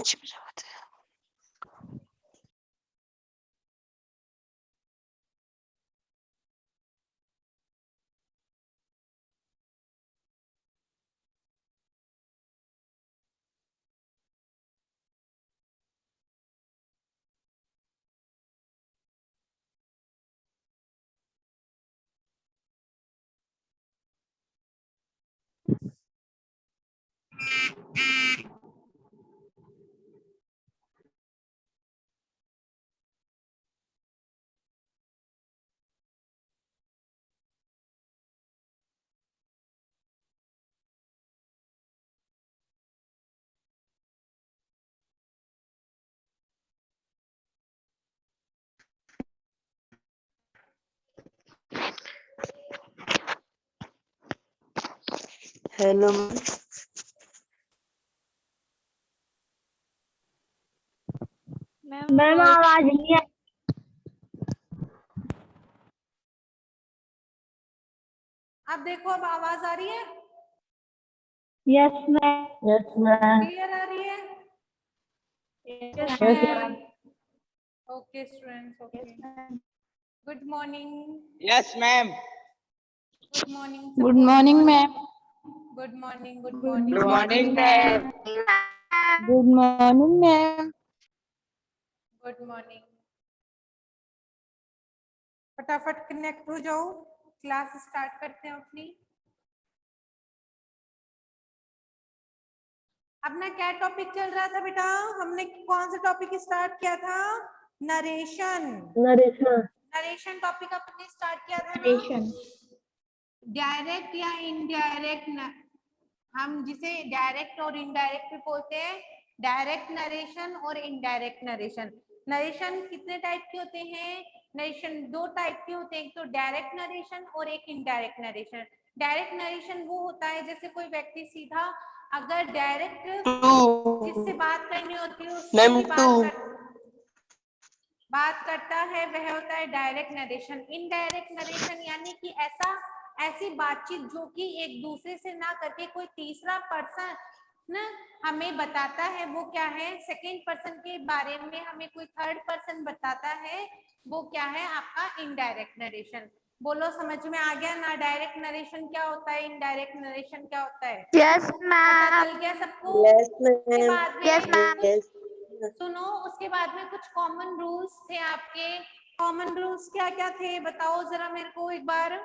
पाँच में जाते हैं। हेलो मैम आवाज नहीं है। अब देखो, अब आवाज आ रही है? Yes ma'am. Yes ma'am. Clear आ रही है? Yes ma'am. Okay students, okay. Good morning. Yes ma'am. Good morning. Good morning ma'am. Good morning. Good good morning. Morning ma'am. Good morning ma'am. Good morning. फटाफट connect हो जाओ, class start करते हैं अपनी। अपना क्या टॉपिक चल रहा था बेटा? हमने कौन सा टॉपिक स्टार्ट किया था? नरेशन। नरेशन टॉपिक अपने स्टार्ट किया था ना? डायरेक्ट या इनडायरेक्ट, हम जिसे डायरेक्ट और इनडायरेक्ट भी बोलते हैं। डायरेक्ट नरेशन और इनडायरेक्ट नरेशन। नरेशन कितने टाइप के होते हैं? नरेशन दो टाइप के होते हैं, एक तो डायरेक्ट नरेशन और एक इनडायरेक्ट नरेशन। डायरेक्ट नरेशन वो होता है जैसे कोई व्यक्ति सीधा अगर डायरेक्ट जिससे बात करनी होती है उससे ही बात करता है, वह होता है डायरेक्ट नरेशन। इनडायरेक्ट नरेशन यानी कि ऐसी बातचीत जो कि एक दूसरे से ना करके कोई तीसरा पर्सन हमें बताता है, वो क्या है? सेकेंड पर्सन के बारे में हमें कोई थर्ड पर्सन बताता है, वो क्या है? आपका इनडायरेक्ट नरेशन। बोलो, समझ में आ गया ना? डायरेक्ट नरेशन क्या होता है, इनडायरेक्ट नरेशन क्या होता है? यस पता चल मैम। गया सबको? उसके बाद में सुनो, उसके बाद में कुछ कॉमन रूल्स थे आपके। कॉमन रूल्स क्या क्या थे बताओ जरा मेरे को एक बार।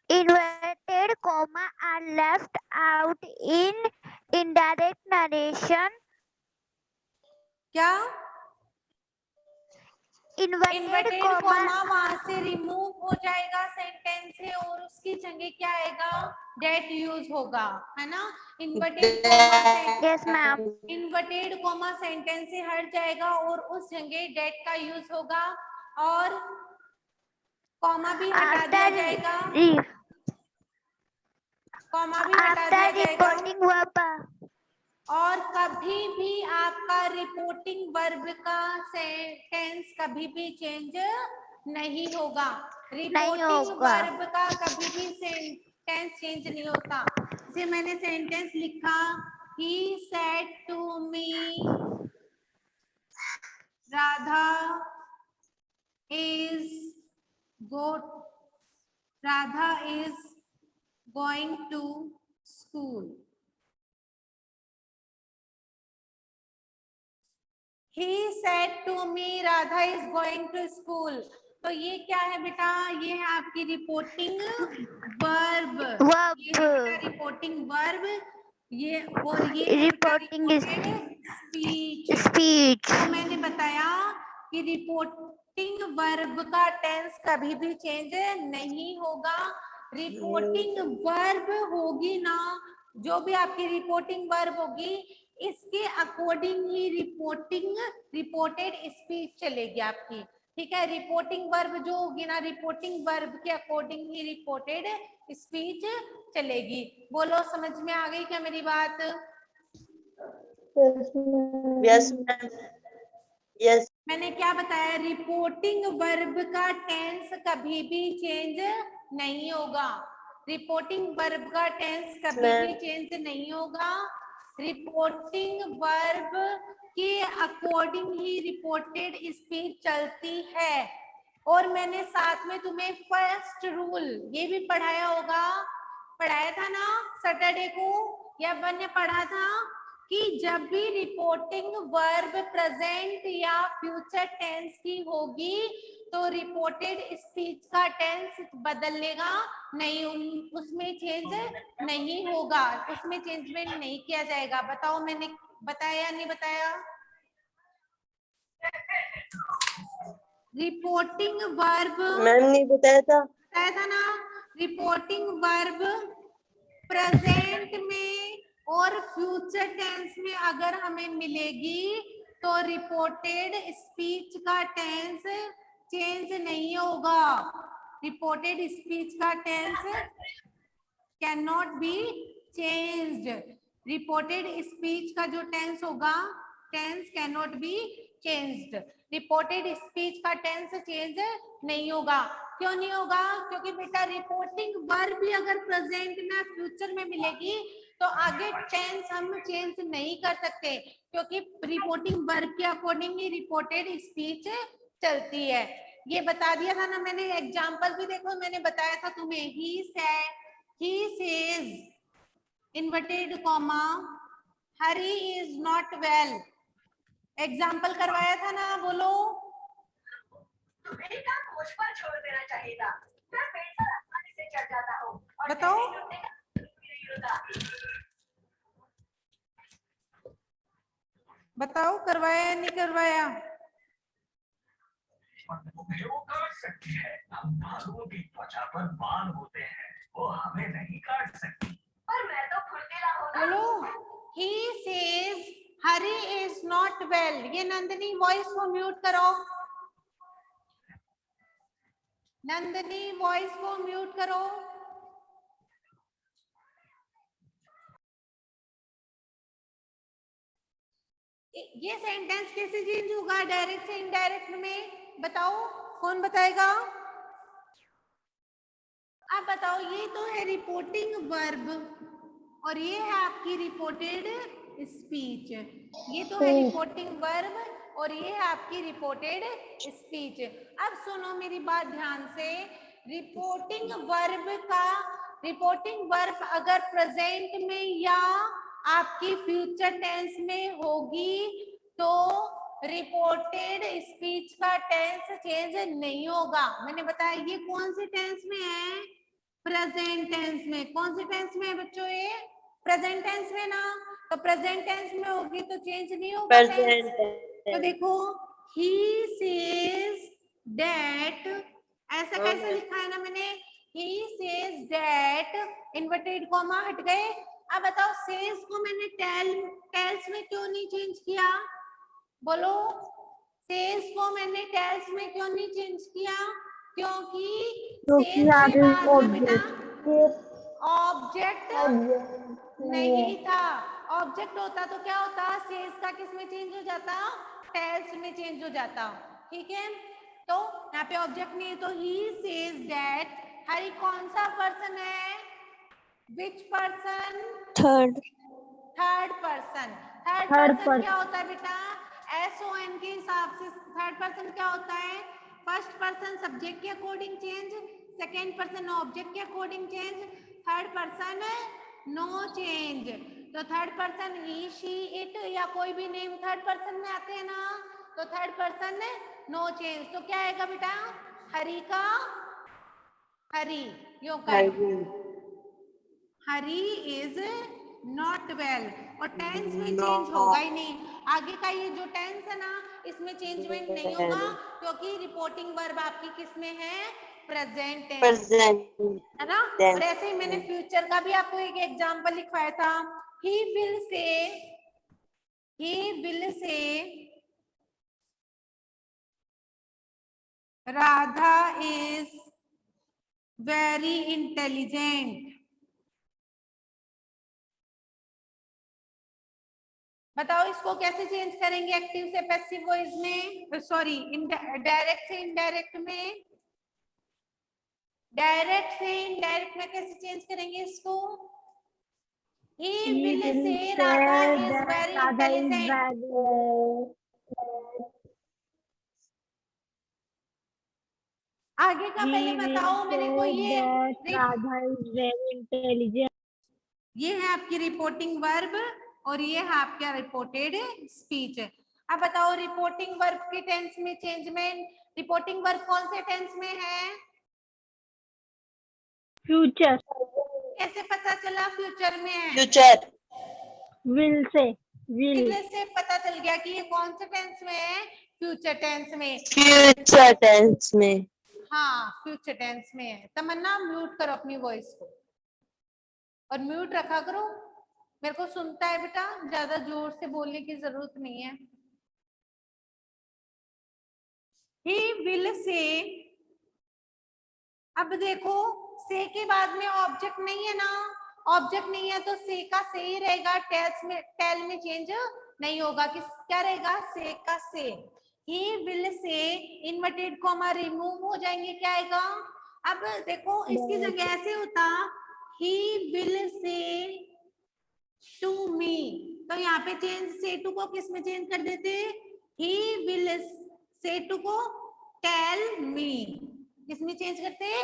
Inverted comma are left out in indirect narration. क्या? Inverted कॉमा comma वहां से रिमूव हो जाएगा सेंटेंस से और उसकी जगह क्या आएगा? डेट यूज होगा, है ना? Inverted yes ma'am. Inverted comma sentence से हट जाएगा और उस जगह डेट का यूज होगा, और कॉमा भी हटा दिया जाएगा। कॉमा भी हटा दिया जाएगा। Reporting verb. और कभी भी आपका रिपोर्टिंग वर्ब का सेंटेंस कभी भी चेंज नहीं होगा। रिपोर्टिंग वर्ब का कभी भी सेंटेंस चेंज नहीं होता। जैसे मैंने सेंटेंस लिखा, he said to me Radha is going to school. He said to me Radha is going to school. तो ये क्या है बेटा? ये है आपकी रिपोर्टिंग वर्ब। ये है बेटा रिपोर्टिंग वर्ब। ये और ये है Reporting is स्पीच। तो मैंने बताया कि रिपोर्टिंग वर्ब का टेंस कभी भी चेंज नहीं होगा। रिपोर्टिंग वर्ब होगी ना, जो भी आपकी रिपोर्टिंग वर्ब होगी इसके अकॉर्डिंग ही रिपोर्टेड स्पीच चलेगी आपकी। ठीक है, रिपोर्टिंग वर्ब जो होगी ना, रिपोर्टिंग वर्ब के अकॉर्डिंग ही रिपोर्टेड स्पीच चलेगी। बोलो, समझ में आ गई क्या मेरी बात? Yes yes. मैंने क्या बताया? रिपोर्टिंग वर्ब का टेंस कभी भी चेंज नहीं होगा। रिपोर्टिंग वर्ब का टेंस कभी भी चेंज नहीं होगा। रिपोर्टिंग वर्ब के अकॉर्डिंग ही रिपोर्टेड स्पीच चलती है। और मैंने साथ में तुम्हें फर्स्ट रूल ये भी पढ़ाया होगा, पढ़ाया था ना सैटरडे को, या अपन ने पढ़ा था कि जब भी रिपोर्टिंग वर्ब प्रेजेंट या फ्यूचर टेंस की होगी तो रिपोर्टेड स्पीच का टेंस बदलेगा नहीं, उसमें चेंज नहीं होगा, उसमें चेंजमेंट नहीं किया जाएगा। बताओ मैंने बताया या नहीं बताया? रिपोर्टिंग वर्ब मैम ने बताया था ना, रिपोर्टिंग वर्ब प्रेजेंट में और फ्यूचर टेंस में अगर हमें मिलेगी तो रिपोर्टेड स्पीच का टेंस चेंज नहीं होगा। रिपोर्टेड स्पीच का tense can not be changed. Reported speech का जो टेंस होगा, tense can not be changed. Reported speech का टेंस चेंज नहीं होगा। क्यों नहीं होगा? क्योंकि बेटा रिपोर्टिंग वर्ब भी अगर प्रेजेंट में फ्यूचर में मिलेगी तो आगे टेंस हम चेंज नहीं कर सकते, क्योंकि रिपोर्टिंग वर्ब के अकॉर्डिंग ही रिपोर्टेड स्पीच चलती है। ये बता दिया था ना मैंने, एग्जांपल भी देखो मैंने बताया था तुम्हें। He said, he says, inverted comma, Hari is not well. Example करवाया था ना, बोलो। मेरे काम मुझ पर छोड़ देना चाहिए था। मैं पेड़ पर आसानी से चढ़ जाता हूँ। बताओ बताओ करवाया या नहीं करवाया? वो काट सकती है। हम भालुओं की त्वचा पर बाल होते हैं, वो हमें नहीं काट सकती। पर मैं तो फुर्तीला हूँ ना। बोलो, he says Hari is not well। ये नंदनी वॉइस को म्यूट करो, नंदनी वॉइस को म्यूट करो। ये सेंटेंस कैसे चेंज होगा डायरेक्ट से इनडायरेक्ट में? बताओ, कौन बताएगा? अब बताओ, ये तो है रिपोर्टिंग वर्ब और ये है आपकी रिपोर्टेड स्पीच। ये तो है रिपोर्टिंग वर्ब और ये है आपकी रिपोर्टेड स्पीच। अब सुनो मेरी बात ध्यान से। रिपोर्टिंग वर्ब अगर प्रेजेंट में या आपकी फ्यूचर टेंस में होगी तो रिपोर्टेड स्पीच का टेंस चेंज नहीं होगा। मैंने बताया ये कौन सी टेंस में है? प्रेजेंट टेंस में। कौन सी टेंस में है बच्चों? ये प्रेजेंट टेंस में ना, तो प्रेजेंट टेंस में होगी तो चेंज नहीं होगा टेंस। तो देखो, he says that, ऐसा कैसे लिखा है ना मैंने, he says that, inverted comma हट गए। अब बताओ says को मैंने टेल्स में क्यों नहीं चेंज किया? बोलो, says को मैंने टेल्स में क्यों नहीं चेंज किया? क्योंकि ऑब्जेक्ट नहीं था। ऑब्जेक्ट होता तो क्या होता? सेज का किस में चेंज हो जाता? टेल्स में चेंज हो जाता। ठीक है, तो यहाँ पे ऑब्जेक्ट नहीं है तो ही सेज दैट। हरी कौन सा पर्सन है? Which person? Third person. Third person क्या होता है बेटा? SON के हिसाब से थर्ड पर्सन क्या होता है? फर्स्ट पर्सन सब्जेक्ट के according change, second person object के according change, third person no change. तो third person he, she, it या कोई भी नेम थर्ड पर्सन में आते हैं ना, तो थर्ड पर्सन नो चेंज। तो क्या आएगा बेटा? हरी का हरी, यो हरी इज नॉट वेल। और टेंस में चेंज होगा ही नहीं। आगे का ये जो टेंस है ना, इसमें चेंजमेंट नहीं होगा क्योंकि रिपोर्टिंग वर्ब आपकी किस में है? प्रेजेंट टेंस है ना। और ऐसे ही मैंने फ्यूचर का भी आपको एक एग्जांपल लिखवाया था। ही विल से राधा इज वेरी इंटेलिजेंट। बताओ इसको कैसे चेंज करेंगे एक्टिव से पैसिव वॉइस में, सॉरी डायरेक्ट से इनडायरेक्ट में। डायरेक्ट से इनडायरेक्ट में कैसे चेंज करेंगे इसको? He will say Radha is very intelligent. आगे का पहले बताओ मेरे को ये ये है आपकी रिपोर्टिंग वर्ब और ये है आपका रिपोर्टेड स्पीच। अब बताओ रिपोर्टिंग वर्ब के टेंस में चेंजमेंट, रिपोर्टिंग वर्ब कौन से टेंस में है? फ्यूचर। कैसे पता चला फ्यूचर में है? फ्यूचर विल से से पता चल गया कि ये कौन से टेंस में है? फ्यूचर टेंस में। फ्यूचर टेंस में। हाँ फ्यूचर टेंस में है। तमन्ना म्यूट करो अपनी वॉइस को और म्यूट रखा करो, मेरे को सुनता है बेटा, ज्यादा जोर से बोलने की जरूरत नहीं है। He will say, अब देखो से के बाद में ऑब्जेक्ट नहीं है ना, ऑब्जेक्ट नहीं है तो से का से ही रहेगा, टेल में चेंज नहीं होगा। किस क्या रहेगा? से का से। He will say inverted comma remove हो जाएंगे, क्या आएगा? अब देखो इसकी जगह ऐसे होता he will say to me, तो यहाँ पे चेंज से टू को किस में चेंज कर देते? he will say to को टेल मी, किसमें चेंज करते?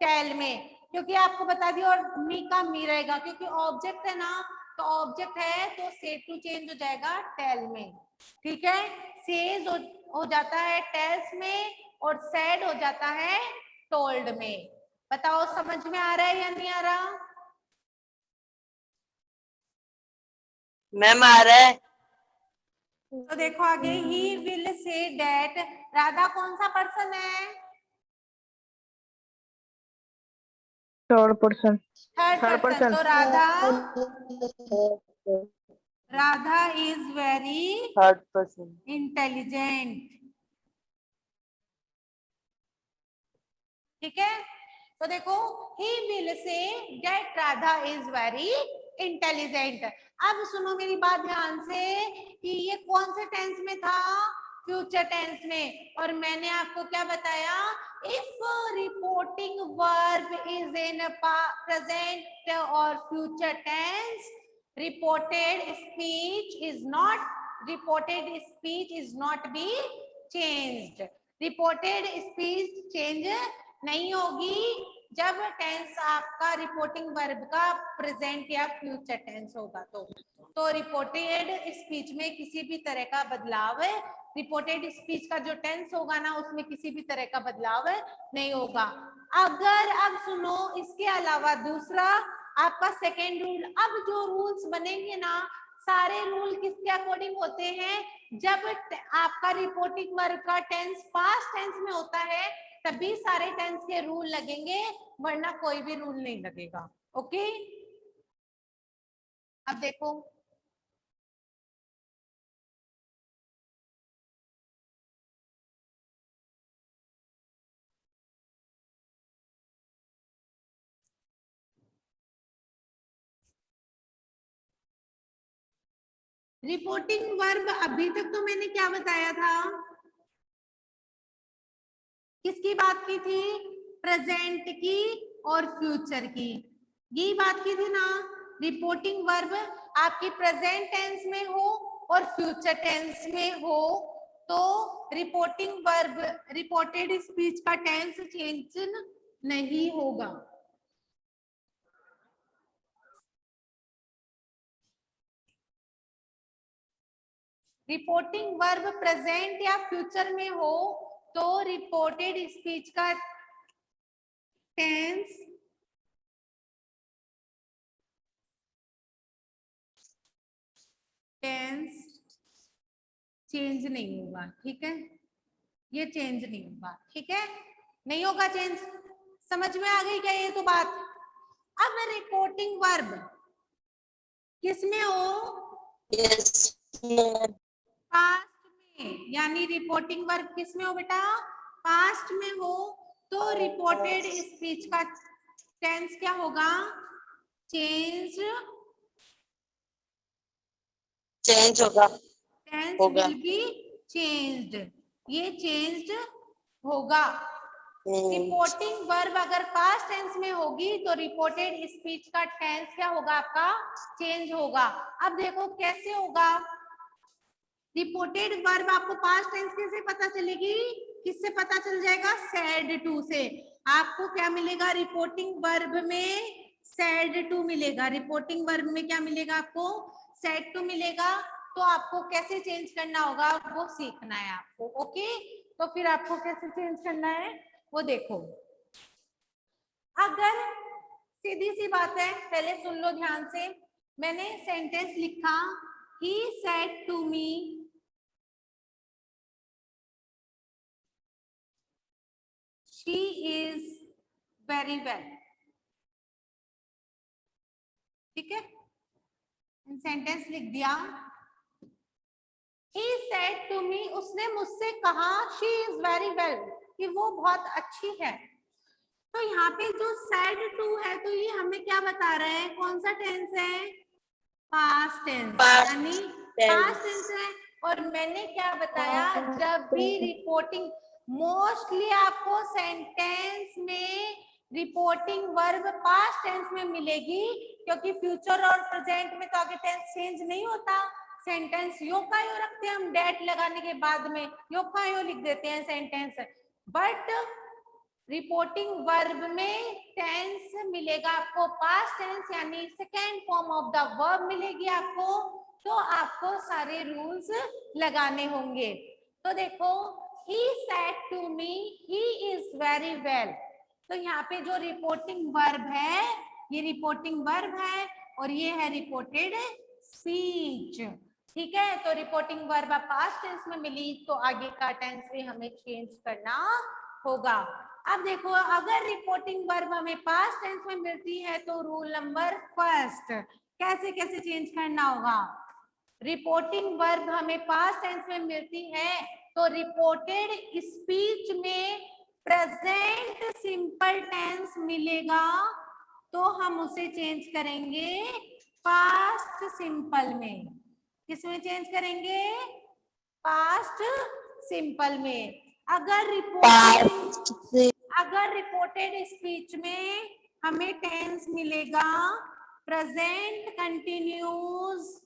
टेल में, क्योंकि आपको बता दिया और मी का मी रहेगा क्योंकि ऑब्जेक्ट है ना, तो ऑब्जेक्ट है तो से टू चेंज हो जाएगा टेल में। ठीक है, सेज हो जाता है टेल्स में और सैड हो जाता है टोल्ड में। बताओ समझ में आ रहा है या नहीं आ रहा? मैम आ रहा है। तो देखो आगे he will say that, Radha कौन सा पर्सन है? Third person. Third person. तो Radha is very third person intelligent. ठीक है, तो देखो he will say that Radha is very intelligent. अब सुनो मेरी बात ध्यान से कि ये कौन से टेंस में था? फ्यूचर टेंस में। और मैंने आपको क्या बताया? If reporting verb is in present और future tense, reported speech is not be changed. Reported speech change नहीं होगी जब टेंस आपका रिपोर्टिंग वर्ब का प्रेजेंट या फ्यूचर टेंस होगा। तो रिपोर्टेड स्पीच में किसी भी तरह का बदलाव है, रिपोर्टेड स्पीच का जो टेंस होगा ना उसमें किसी भी तरह का बदलाव नहीं होगा। अगर अब सुनो इसके अलावा दूसरा आपका सेकेंड रूल, अब जो रूल्स बनेंगे ना सारे रूल किसके अकॉर्डिंग होते हैं? जब आपका रिपोर्टिंग वर्ब का टेंस पास्ट टेंस में होता है तभी सारे टेंस के रूल लगेंगे, वरना कोई भी रूल नहीं लगेगा। ओके, अब देखो रिपोर्टिंग वर्ब, अभी तक तो मैंने क्या बताया था? किसकी बात की थी? प्रेजेंट की और फ्यूचर की, यही बात की थी ना। रिपोर्टिंग वर्ब आपकी प्रेजेंट टेंस में हो और फ्यूचर टेंस में हो तो रिपोर्टिंग वर्ब रिपोर्टेड स्पीच का टेंस चेंज नहीं होगा। रिपोर्टिंग वर्ब प्रेजेंट या फ्यूचर में हो तो रिपोर्टेड स्पीच का टेंस चेंज नहीं होगा। ठीक है, ये चेंज नहीं होगा। ठीक है, नहीं होगा चेंज। समझ में आ गई क्या ये तो बात? अब रिपोर्टिंग वर्ब किसमें हो? यस पास्ट में, यानी रिपोर्टिंग वर्ब किसमें हो बेटा? पास्ट में हो तो रिपोर्टेड स्पीच का टेंस क्या होगा? चेंज होगा। टेंस विल बी चेंज्ड, ये चेंज्ड होगा। रिपोर्टिंग वर्ब अगर पास्ट टेंस में होगी तो रिपोर्टेड स्पीच का टेंस क्या होगा आपका, चेंज होगा। अब देखो कैसे होगा, रिपोर्टेड वर्ब आपको पास्ट टेंस कैसे पता चलेगी, किससे पता चल जाएगा, सेड टू से। आपको क्या मिलेगा, रिपोर्टिंग वर्ब में सेड टू मिलेगा, रिपोर्टिंग वर्ब में क्या मिलेगा आपको, सेड टू मिलेगा। तो आपको कैसे चेंज करना होगा वो सीखना है आपको। ओके, तो फिर आपको कैसे चेंज करना है वो देखो। अगर सीधी सी बात है, पहले सुन लो ध्यान से, मैंने सेंटेंस लिखा, he said to me she is very well, ठीक है, सेंटेंस लिख दिया। he said to me, उसने मुझसे कहा, she is very well, कि वो बहुत अच्छी है। तो यहाँ पे जो said to है तो ये हमें क्या बता रहा है, कौन सा टेंस है, पास्ट टेंस, यानी पास्ट टेंस है। और मैंने क्या बताया, जब भी रिपोर्टिंग, मोस्टली आपको सेंटेंस में रिपोर्टिंग वर्ब पास्ट टेंस में मिलेगी, क्योंकि फ्यूचर और प्रेजेंट में तो आगे टेंस चेंज नहीं होता। सेंटेंस यो का यो रखते हैं हम, डेट लगाने के बाद में यो का यो लिख देते हैं सेंटेंस, बट रिपोर्टिंग वर्ब में टेंस मिलेगा आपको पास्ट टेंस, यानी second form of the verb मिलेगी आपको। तो आपको सारे रूल्स लगाने होंगे। तो देखो, he said to me he is very well, तो यहाँ पे जो रिपोर्टिंग वर्ब है ये रिपोर्टिंग वर्ब है और ये है रिपोर्टेड स्पीच, ठीक है। तो रिपोर्टिंग वर्ब पास्ट टेंस में मिली तो आगे का टेंस भी हमें चेंज करना होगा। अब देखो, अगर रिपोर्टिंग वर्ब हमें पास्ट टेंस में मिलती है तो रूल नंबर फर्स्ट, कैसे कैसे चेंज करना होगा। रिपोर्टिंग वर्ब हमें पास्ट टेंस में मिलती है तो रिपोर्टेड स्पीच में प्रेजेंट सिंपल टेंस मिलेगा, तो हम उसे चेंज करेंगे पास्ट सिंपल में। किसमें चेंज करेंगे, पास्ट सिंपल में। अगर रिपोर्टेड स्पीच में हमें टेंस मिलेगा प्रेजेंट कंटिन्यूस,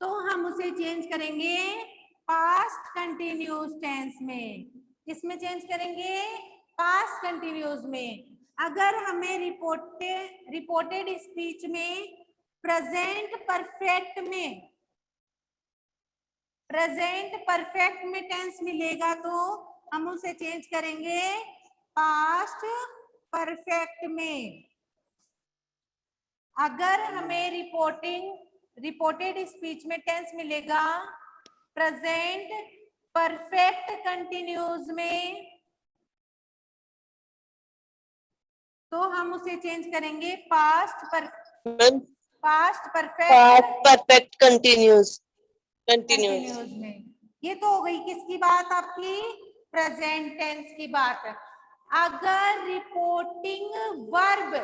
तो हम उसे चेंज करेंगे पास्ट कंटिन्यूस टेंस में। किसमें चेंज करेंगे, पास्ट कंटिन्यूस में। अगर हमें रिपोर्टेड स्पीच में प्रेजेंट परफेक्ट में टेंस मिलेगा तो हम उसे चेंज करेंगे पास्ट परफेक्ट में। अगर हमें रिपोर्टेड स्पीच में टेंस मिलेगा प्रेजेंट परफेक्ट कंटिन्यूस में, तो हम उसे चेंज करेंगे पास्ट परफेक्ट कंटिन्यूस में। ये तो हो गई किसकी बात, आपकी प्रेजेंट टेंस की बात। अगर रिपोर्टिंग वर्ब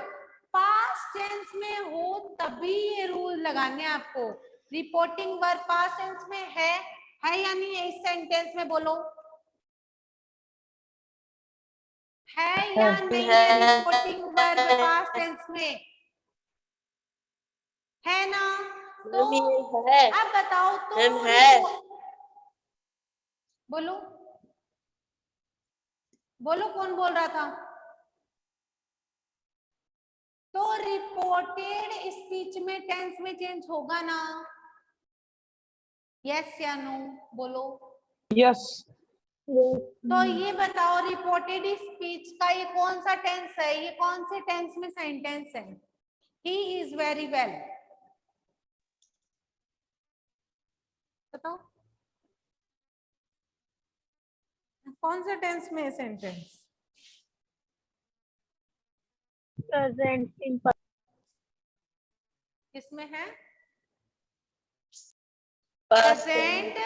पास्ट टेंस में हो तभी ये रूल लगाने आपको। रिपोर्टिंग वर्ब पास्ट टेंस में है या नहीं है, इस सेंटेंस में बोलो, है या नहीं है रिपोर्टिंग वर्ब पास्ट टेंस में, है ना। तो अब बताओ तो है। बोलो कौन बोल रहा था। तो रिपोर्टेड स्पीच में टेंस में चेंज होगा ना, यस या नो, बोलो यस। तो ये बताओ, रिपोर्टेड स्पीच का ये कौन सा टेंस है, ये कौन से टेंस में सेंटेंस है, ही इज वेरी वेल, बताओ कौन से टेंस में सेंटेंस, प्रेजेंट सिंपल, किसमें है, प्रेजेंट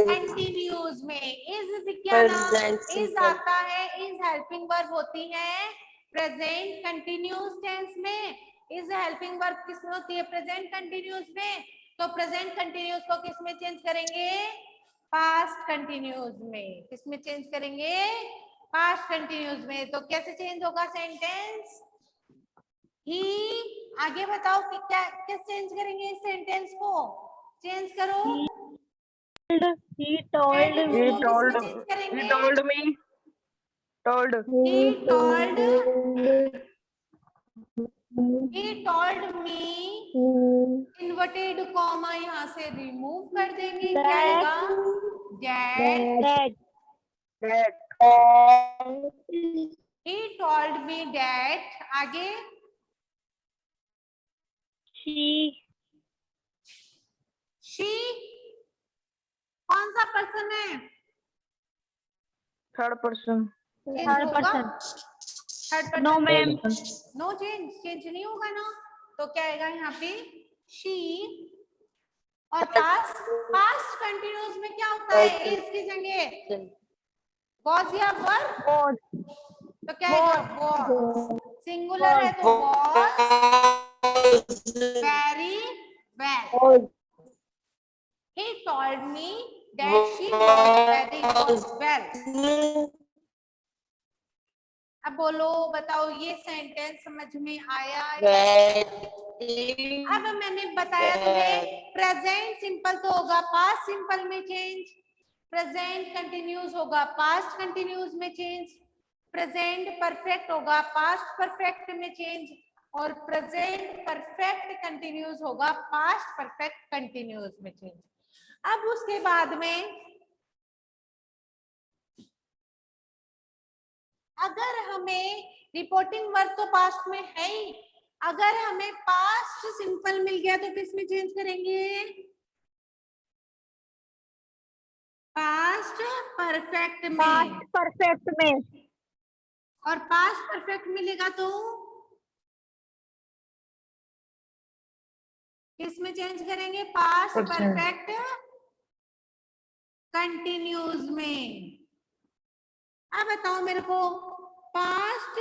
कंटिन्यूज में। इज क्या नाम, इज आता है, इज हेल्पिंग वर्ब होती है प्रेजेंट कंटिन्यूस टेंस में। इज हेल्पिंग वर्ब किसमें होती है, प्रेजेंट कंटिन्यूस में। तो प्रेजेंट कंटिन्यूस को किसमें चेंज करेंगे, पास्ट कंटिन्यूस में। किसमें चेंज करेंगे? पास्ट कंटिन्यूस में। तो कैसे चेंज होगा सेंटेंस? ही, आगे बताओ कि क्या किस चेंज करेंगे इस सेंटेंस को? चेंज करो। He told Adjective me. को किसमें चेंज करेंगे? He told me. He told me, inverted comma यहाँ से रिमूव कर देंगे। क्या आएगा? That he told me that, आगे she कौन सा पर्सन है? Third person. Third person. No, ma'am. No change नहीं होगा ना। तो क्या आएगा यहाँ पे? she। और पास्ट कंटिन्यूस में क्या होता है? इज की जगह was या were। तो क्या आएगा? was। सिंगुलर है तो was very well। He told me that she was very well। अब बोलो, बताओ ये सेंटेंस समझ में आया? अब मैंने बताया तुम्हें प्रेजेंट सिंपल तो होगा पास्ट सिंपल में चेंज, प्रेजेंट कंटिन्यूस होगा पास्ट कंटिन्यूस में चेंज, प्रेजेंट परफेक्ट होगा पास्ट परफेक्ट में चेंज, और प्रेजेंट परफेक्ट कंटिन्यूस होगा पास्ट परफेक्ट कंटिन्यूस में चेंज। अब उसके बाद में अगर हमें रिपोर्टिंग वर्ब तो पास्ट में है ही, अगर हमें पास्ट सिंपल मिल गया तो किस में चेंज करेंगे? पास्ट परफेक्ट में। Past perfect में. और पास्ट परफेक्ट मिलेगा तो किस में चेंज करेंगे? पास्ट परफेक्ट कंटिन्यूज में। अब बताओ मेरे को, पास्ट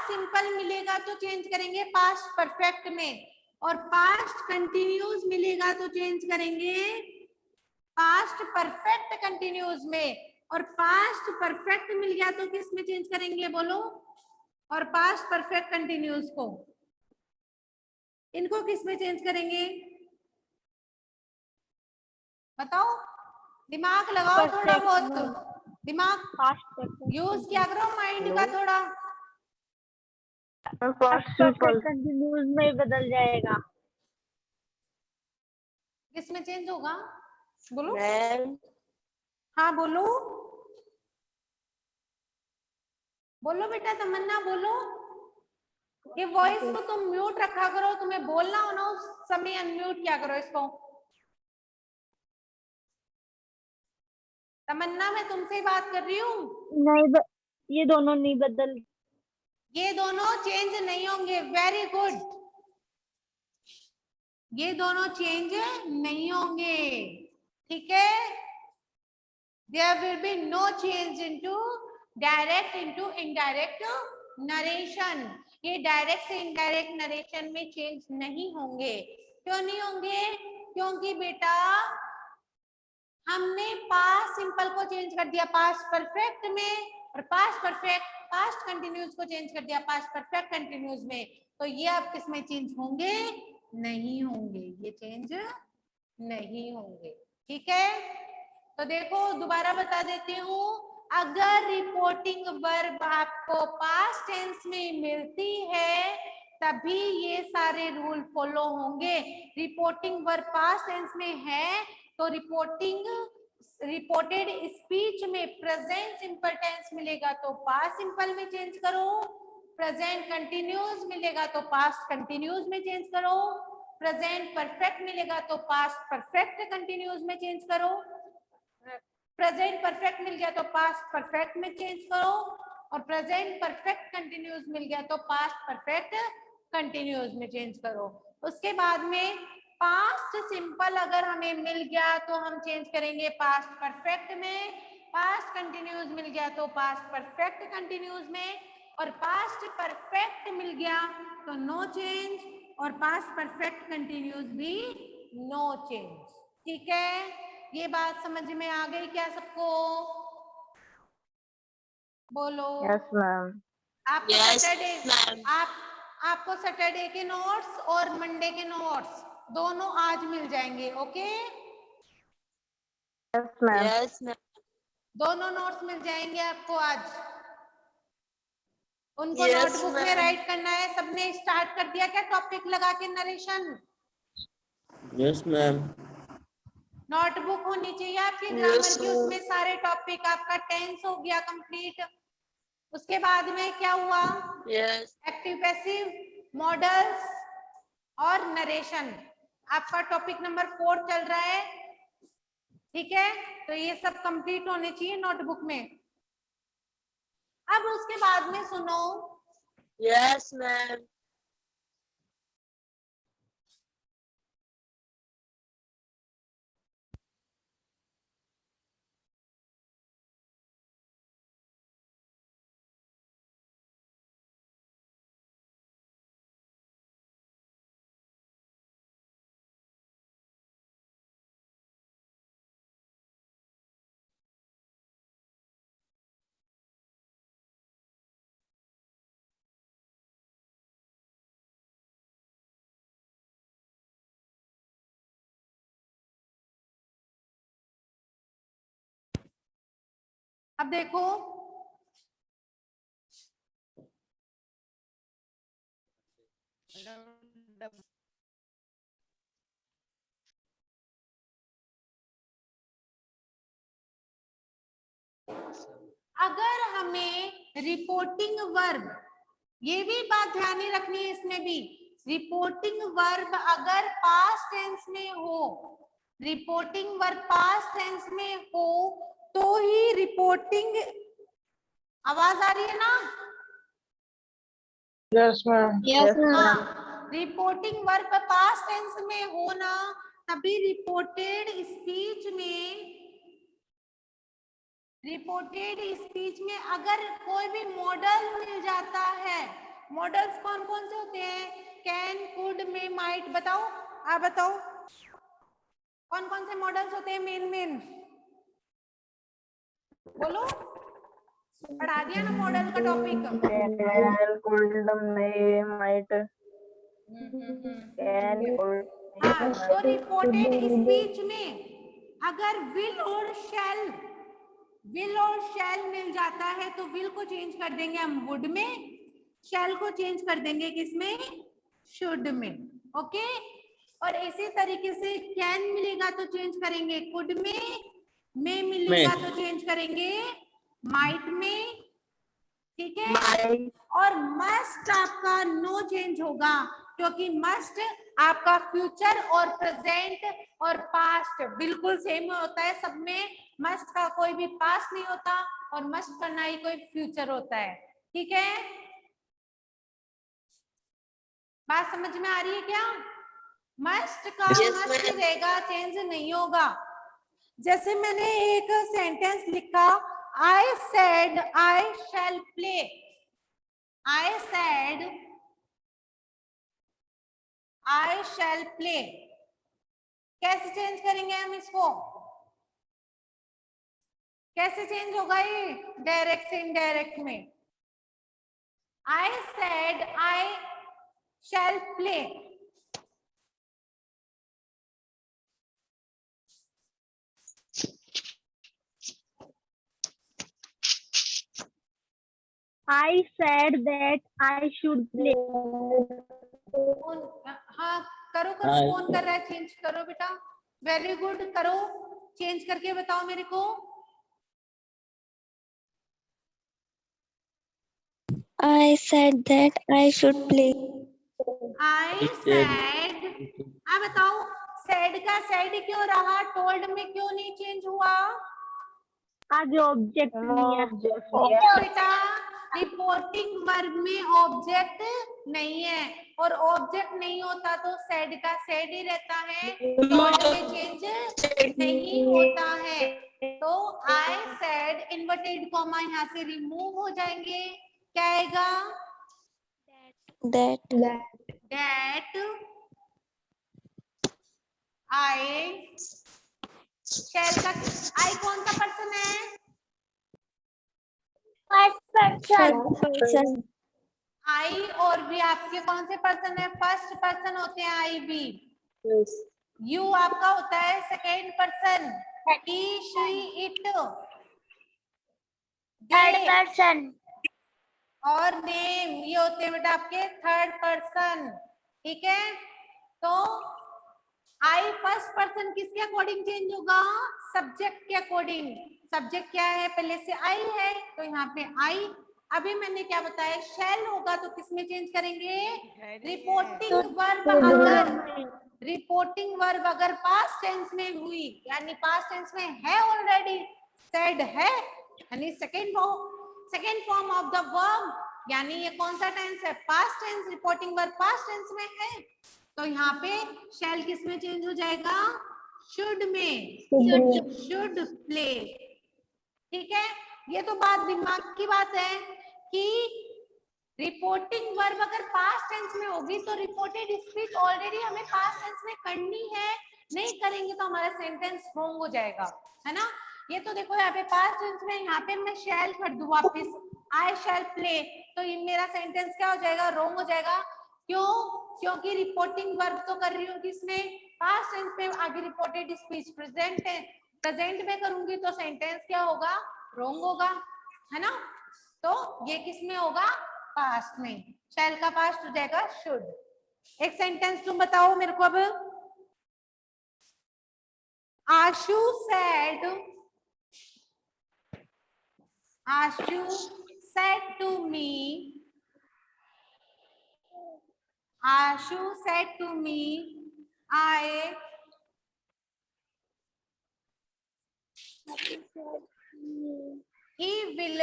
सिंपल मिलेगा तो चेंज करेंगे पास्ट परफेक्ट में, और पास्ट कंटिन्यूज मिलेगा तो चेंज करेंगे पास्ट परफेक्ट कंटिन्यूज में, और पास्ट परफेक्ट मिल गया तो किस में चेंज करेंगे बोलो? और पास्ट परफेक्ट कंटिन्यूज को, इनको किस में चेंज करेंगे? बताओ, दिमाग लगाओ थोड़ा बहुत, दिमाग यूज किया करो माइंड का थोड़ा। कंटिन्यूज में बदल जाएगा। किस में चेंज होगा बोलो? हाँ बोलो, बोलो बेटा तमन्ना बोलो। ये वॉइस को तुम म्यूट रखा करो, तुम्हें बोलना हो ना उस समय अनम्यूट किया करो इसको। तमन्ना मैं तुमसे ही बात कर रही हूँ। नहीं, ये दोनों नहीं बदल, ये दोनों चेंज नहीं होंगे। वेरी गुड, ये दोनों चेंज नहीं होंगे, ठीक है? There will be no change into direct into indirect narration. ये डायरेक्ट से इनडायरेक्ट नरेशन में चेंज नहीं होंगे। क्यों नहीं होंगे? क्योंकि बेटा हमने पास्ट सिंपल को चेंज कर दिया पास्ट परफेक्ट में, और पास्ट परफेक्ट पास्ट कंटिन्यूस को चेंज कर दिया पास्ट परफेक्ट कंटिन्यूस में। तो ये अब किसमें चेंज होंगे? नहीं होंगे, ये चेंज नहीं होंगे, ठीक है? तो देखो दोबारा बता देती हूँ, अगर रिपोर्टिंग वर्ब आपको पास्ट टेंस में मिलती है तभी ये सारे रूल फॉलो होंगे। रिपोर्टिंग वर्ब पास्ट टेंस में है तो रिपोर्टेड स्पीच में प्रेजेंट सिंपल टेंस मिलेगा तो पास्ट सिंपल में चेंज करो, प्रेजेंट कंटिन्यूस मिलेगा तो पास्ट कंटिन्यूस में चेंज करो, प्रेजेंट परफेक्ट मिलेगा तो पास्ट परफेक्ट कंटिन्यूस में चेंज करो, प्रेजेंट परफेक्ट मिल गया तो पास्ट परफेक्ट में चेंज करो, और प्रेजेंट परफेक्ट कंटिन्यूस मिल गया तो पास्ट परफेक्ट कंटिन्यूस में चेंज करो। उसके बाद में पास्ट सिंपल अगर हमें मिल गया तो हम चेंज करेंगे पास्ट परफेक्ट में, पास्ट कंटिन्यूस मिल गया तो पास्ट परफेक्ट कंटिन्यूस में, और पास्ट परफेक्ट मिल गया तो नो चेंज, और पास्ट परफेक्ट कंटिन्यूस भी नो चेंज। ठीक है, ये बात समझ में आ गई क्या सबको? बोलो। Yes ma'am. आपको Yes, सैटरडे ma'am. आपको सैटरडे के नोट्स और मंडे के नोट्स दोनों आज मिल जाएंगे। Okay, yes ma'am. Yes, ma'am. दोनों नोट्स मिल जाएंगे आपको आज। उनको Yes, नोटबुक में ma'am. राइट करना है। सबने स्टार्ट कर दिया क्या टॉपिक लगा के नरेशन? Yes, ma'am. नोटबुक होनी चाहिए आपकी Yes, ग्रामर की, ma'am. उसमें सारे टॉपिक। आपका टेंस हो गया कंप्लीट। उसके बाद में क्या हुआ? Yes. एक्टिव पैसिव, मॉडल्स और नरेशन। आपका टॉपिक नंबर 4 चल रहा है। ठीक है, तो ये सब कंप्लीट होने चाहिए नोटबुक में। अब उसके बाद में सुनो, Yes, ma'am. अब देखो, अगर हमें रिपोर्टिंग वर्ब, ये भी बात ध्यान में रखनी है इसमें भी, रिपोर्टिंग वर्ब अगर पास्ट टेंस में हो, रिपोर्टिंग वर्ब पास्ट टेंस में हो तो ही रिपोर्टिंग, आवाज आ रही है ना? Yes ma'am. Yes ma'am. Reporting verb past tense में हो ना, तभी रिपोर्टेड स्पीच में अगर कोई भी मॉडल मिल जाता है। मॉडल्स कौन कौन से होते हैं? Can, could, may, might. बताओ, आप बताओ कौन कौन से मॉडल्स होते हैं? मेन बोलो, पढ़ा दिया ना मॉडल का टॉपिक? हाँ, तो रिपोर्टेड स्पीच में अगर विल और शैल मिल जाता है तो विल को चेंज कर देंगे हम वुड में, शैल को चेंज कर देंगे किसमें? शुड में। ओके, और इसी तरीके से कैन मिलेगा तो चेंज करेंगे कुड में, मे मिलेगा तो चेंज करेंगे माइट में। ठीक है, और मस्ट आपका नो चेंज होगा, क्योंकि मस्ट आपका फ्यूचर और प्रेजेंट और पास्ट बिल्कुल सेम होता है सब में। मस्ट का कोई भी पास्ट नहीं होता और मस्ट का ना ही कोई फ्यूचर होता है। ठीक है, बात समझ में आ रही है क्या? मस्ट का मस्ट रहेगा, चेंज नहीं होगा। जैसे मैंने एक सेंटेंस लिखा, I said I shall play. I said I shall play, कैसे चेंज करेंगे हम इसको? कैसे चेंज होगा ये? डायरेक्ट से इनडायरेक्ट में। I said I shall play, I said that I should play. हाँ करो कौन कर रहा है? चेंज करो बेटा, वेरी गुड, करो चेंज करके बताओ मेरे को। I said that I should play. I said, अब बताओ said का said क्यों रहा? told में क्यों नहीं चेंज हुआ? आज ऑब्जेक्ट बेटा रिपोर्टिंग वर्ब में ऑब्जेक्ट नहीं है, और ऑब्जेक्ट नहीं होता तो said का said ही रहता है, told में चेंज नहीं होता है। तो I said इन्वर्टेड कॉमा यहाँ से रिमूव हो जाएंगे, क्या आएगा? That that I शैल का आई कौन सा पर्सन है? person. आई और बी आपके कौन से पर्सन है? फर्स्ट पर्सन होते हैं आई बी। Yes. यू आपका होता है second person. He she it Third person. और नेम ये होते हैं बेटा आपके थर्ड पर्सन। ठीक है, तो आई फर्स्ट पर्सन किसके अकॉर्डिंग चेंज होगा? सब्जेक्ट के अकॉर्डिंग। सब्जेक्ट क्या है? पहले से आई है तो यहाँ पे आई। अभी मैंने क्या बताया? शैल होगा तो किसमें चेंज करेंगे? रिपोर्टिंग वर्ब अगर रिपोर्टिंग वर्ब अगर पास्ट टेंस में हुई, यानी पास्ट टेंस में है ऑलरेडी, सेड है, यानी second form of the verb, यानी ये कौन सा टेंस है? Past tense. Reporting verb past tense में है तो यहाँ पे शैल किस में चेंज हो जाएगा? शुड में। Should play. ठीक है, ये तो बात दिमाग की बात है कि रिपोर्टिंग वर्ब अगर पास्ट टेंस में होगी तो रिपोर्टेड स्पीच ऑलरेडी हमें पास्ट टेंस में करनी है, नहीं करेंगे तो हमारा सेंटेंस रॉन्ग हो जाएगा, है ना। ये तो देखो यहाँ पे पास्ट टेंस में, यहाँ पे मैं शैल कर दूं वापस, आई शैल प्ले, तो ये मेरा सेंटेंस क्या हो जाएगा? रॉन्ग हो जाएगा। क्यों? क्योंकि रिपोर्टिंग वर्ब तो कर रही हूँ किसमें? पास्ट टेंस में। आगे रिपोर्टेड स्पीच प्रेजेंट में करूंगी तो सेंटेंस क्या होगा? रॉन्ग होगा, है ना। तो ये किस में होगा? पास्ट में। शैल का पास्ट हो जाएगा शुड। एक सेंटेंस तुम बताओ मेरे को अब। आशु said to me, Ashu said to me, he will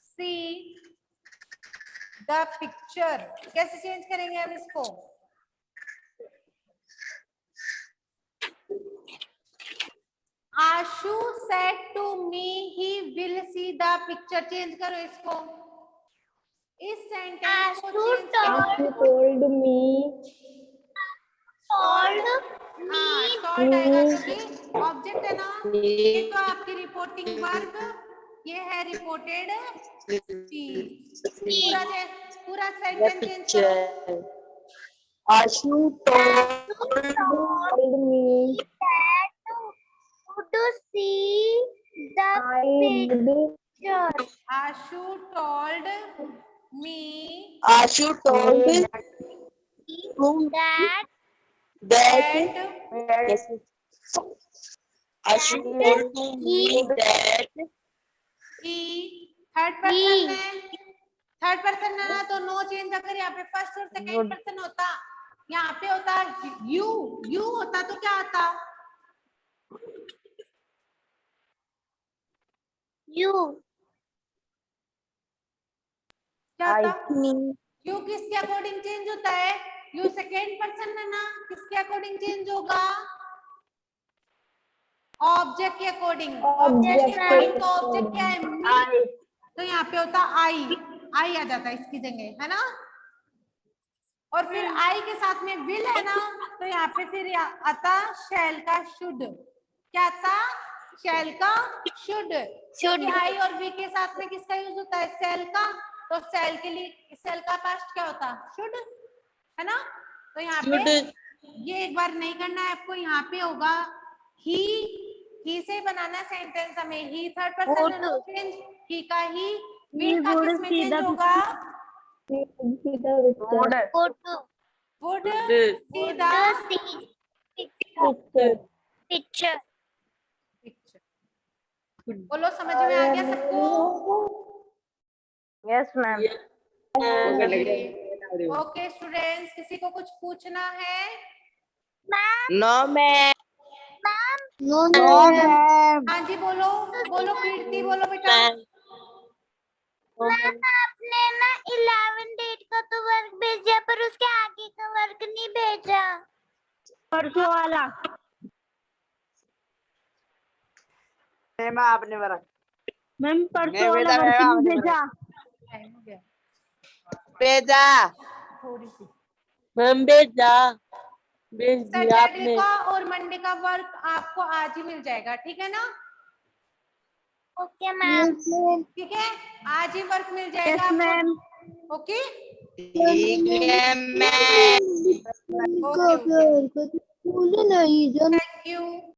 see the picture। कैसे चेंज करेंगे अब इसको? आशु said to me he will see the picture। Change करो इसको, इस सेंटेंस को चेंज करो। told me टॉल्ड आएगा क्योंकि ऑब्जेक्ट है ना। ये तो आपकी रिपोर्टिंग वर्ब, ये है रिपोर्टेड पूरा सेंटेंस चेंज करो। Ashu told me To see the picture. Ashu told me Ashu told That that yes. Ashu told to me that he third person है, थर्ड पर्सन है ना, तो नो चेंज। अगर यहाँ पे फर्स्ट और सेकंड पर्सन होता, यहाँ पे होता यू होता तो क्या आता? you क्या आता? यू किसके अकॉर्डिंग चेंज होता है? यू सेकेंड पर्सन है ना, किसके अकॉर्डिंग चेंज होगा? ऑब्जेक्ट के अकॉर्डिंग। ऑब्जेक्ट के अकॉर्डिंग, तो ऑब्जेक्ट क्या है? मी, तो यहाँ पे होता आई आ जाता है इसकी जगह, है ना। और फिर आई के साथ में विल है ना, तो यहाँ पे फिर आता शैल का शुड। क्या आता? शैल का शुड। आई और वी के साथ में किसका यूज होता है? सेल का। तो सेल के लिए सेल का पास्ट क्या होता? शुड, है ना। तो यहाँ पे ये एक बार नहीं करना है आपको, यहाँ पे होगा ही से बनाना सेंटेंस हमें। ही थर्ड पर्सन में नो चेंज, ही का ही, विल का किसमें चेंज होगा? Would see the picture. बोलो, समझ में आ गया सबको? Yes ma'am. ओके स्टूडेंट्स, किसी को कुछ पूछना है? no man. हाँ जी बोलो, बोलो कीर्ति, बोलो बेटा। आपने ना 11 डेट का तो वर्क भेजा पर उसके आगे का वर्क नहीं भेजा। परसों वाला मैम आपने वर्क मैम परसों वाला वर्क नहीं भेजा। टाइम हो गया। भेजा थोड़ी सी मैम भेज दिया सैटरडे आपने। का और मंडे का वर्क आपको आज ही मिल जाएगा, ठीक है ना? Okay ma'am. ठीक है, आज ही वर्क मिल जाएगा Yes, ma'am. आपको। ओके ठीक है मैम। Okay, thank you.